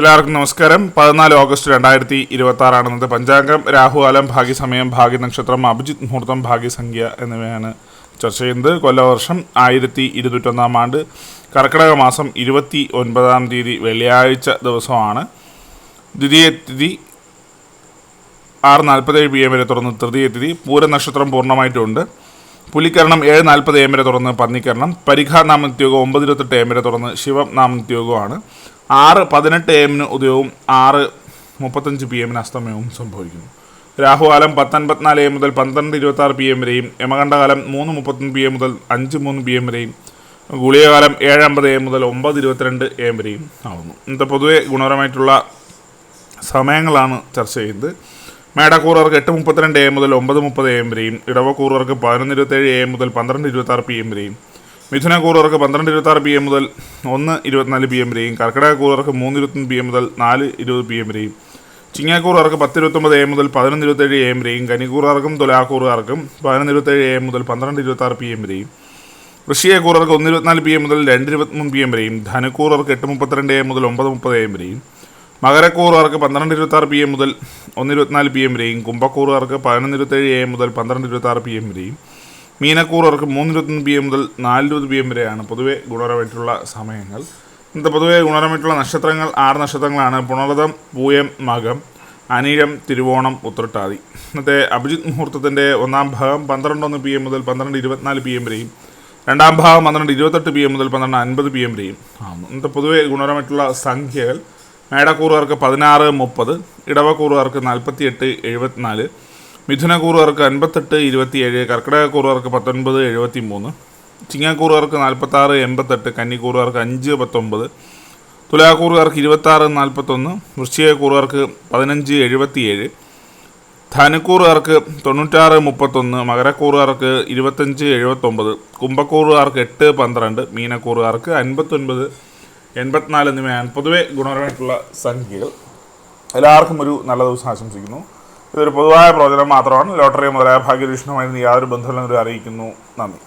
എല്ലാവർക്കും നമസ്കാരം. 14 ഓഗസ്റ്റ് 2026 ഇന്നത്തെ പഞ്ചാംഗം. രാഹുകാലം, ഭാഗ്യസമയം, ഭാഗ്യനക്ഷത്രം, അഭിജിത്ത് മുഹൂർത്തം, ഭാഗ്യസംഖ്യ എന്നിവയാണ് ചർച്ച ചെയ്യുന്നത്. കൊല്ലവർഷം 1201 ആണ്ട്, കർക്കിടക മാസം 29 തീയതി വെള്ളിയാഴ്ച ദിവസമാണ്. ദ്വിതീയ തിഥി 6:47 PM വരെ തുറന്ന് തൃതീയ തിഥി. പൂരനക്ഷത്രം പൂർണ്ണമായിട്ടുണ്ട്. പുലിക്കരണം 7:40 AM വരെ തുറന്ന് പന്നിക്കരണം. പരിഘാ നാമനിത്യോഗം 9:28 AM വരെ തുറന്ന് ശിവം നാമനിത്യോഗമാണ്. 6:18 AM ഉദയവും 6:35 PM അസ്തമയവും സംഭവിക്കുന്നു. രാഹുകാലം 10:54 AM മുതൽ 12:26 PM വരെയും, യമകണ്ഠകാലം 3:31 PM മുതൽ 5:03 PM വരെയും, ഗുളികകാലം 7:50 AM മുതൽ 9:22 AM വരെയും ആവുന്നു. ഇന്നത്തെ പൊതുവെ ഗുണപരമായിട്ടുള്ള സമയങ്ങളാണ് ചർച്ച ചെയ്യുന്നത്. മേടക്കൂറുകാർക്ക് 8:32 AM മുതൽ 9:30 AM വരെയും, ഇടവക്കൂറുകാർക്ക് 11:27 AM മുതൽ 12:26 PM വരെയും, മിഥുനക്കൂറുകാർക്ക് 12:26 PM മുതൽ 1:24 PM വരെയും, കർക്കിടകക്കൂറുകാർക്ക് 3:21 PM മുതൽ 4:20 PM വരെയും, ചിങ്ങക്കൂറുകാർക്ക് 10:29 AM മുതൽ 11:27 AM വരെയും, കന്നിക്കൂറുകാർക്കും തുലാക്കൂറുകാർക്കും 11:27 AM മുതൽ 12:26 PM വരെയും, വൃശ്ചികക്കൂറുകാർക്ക് 1:24 PM മുതൽ 2:23 PM വരെയും, ധനുക്കൂറുകാർക്ക് 8:32 AM മുതൽ 9:30 AM വരെയും, മകരക്കൂറുകാർക്ക് 12:26 PM മുതൽ 1:24 PM വരെയും, കുംഭക്കൂറുകാർക്ക് 11:27 AM മുതൽ 12:26 PM വരെയും, മീനക്കൂറുകാർക്ക് 3:21 PM മുതൽ 4:20 PM വരെയാണ് പൊതുവെ ഗുണപരമായിട്ടുള്ള സമയങ്ങൾ. ഇന്നത്തെ പൊതുവെ ഗുണപരമായിട്ടുള്ള നക്ഷത്രങ്ങൾ 6 നക്ഷത്രങ്ങളാണ്. പുണർതം, പൂയം, മകം, അനിഴം, തിരുവോണം, ഉത്രട്ടാതി. ഇന്നത്തെ അഭിജിത്ത് മുഹൂർത്തത്തിൻ്റെ ഒന്നാം ഭാഗം 12:01 PM മുതൽ 12:24 PM വരെയും, രണ്ടാം ഭാഗം 12:28 PM മുതൽ 12:50 PM വരെയും ആണ്. ഇന്നത്തെ പൊതുവെ ഗുണപരമായിട്ടുള്ള സംഖ്യകൾ: മേടക്കൂറുകാർക്ക് 16:30, ഇടവക്കൂറുകാർക്ക് 48:74, മിഥുനക്കൂറുകാർക്ക് 58:27, കർക്കിടകക്കൂറുകാർക്ക് 19:73, ചിങ്ങക്കൂറുകാർക്ക് 46:88, കന്നിക്കൂറുകാർക്ക് 5:19, തുലാക്കൂറുകാർക്ക് 26:41, വൃശ്ചികക്കൂറുകാർക്ക് 15:77, ധനുക്കൂറുകാർക്ക് 96:31, മകരക്കൂറുകാർക്ക് 25:79, കുംഭക്കൂറുകാർക്ക് 8:12, മീനക്കൂറുകാർക്ക് 59:84 എന്നിവയാണ് പൊതുവെ ഗുണപരമായിട്ടുള്ള സംഖ്യകൾ. എല്ലാവർക്കും ഒരു നല്ല ദിവസം ആശംസിക്കുന്നു. ഇതൊരു പൊതുവായ പ്രവചനം മാത്രമാണ്. ലോട്ടറി മുതലായ ഭാഗ്യദീക്ഷണമായി യാതൊരു ബന്ധമില്ലെന്നൊരു അറിയിക്കുന്നു. നന്ദി.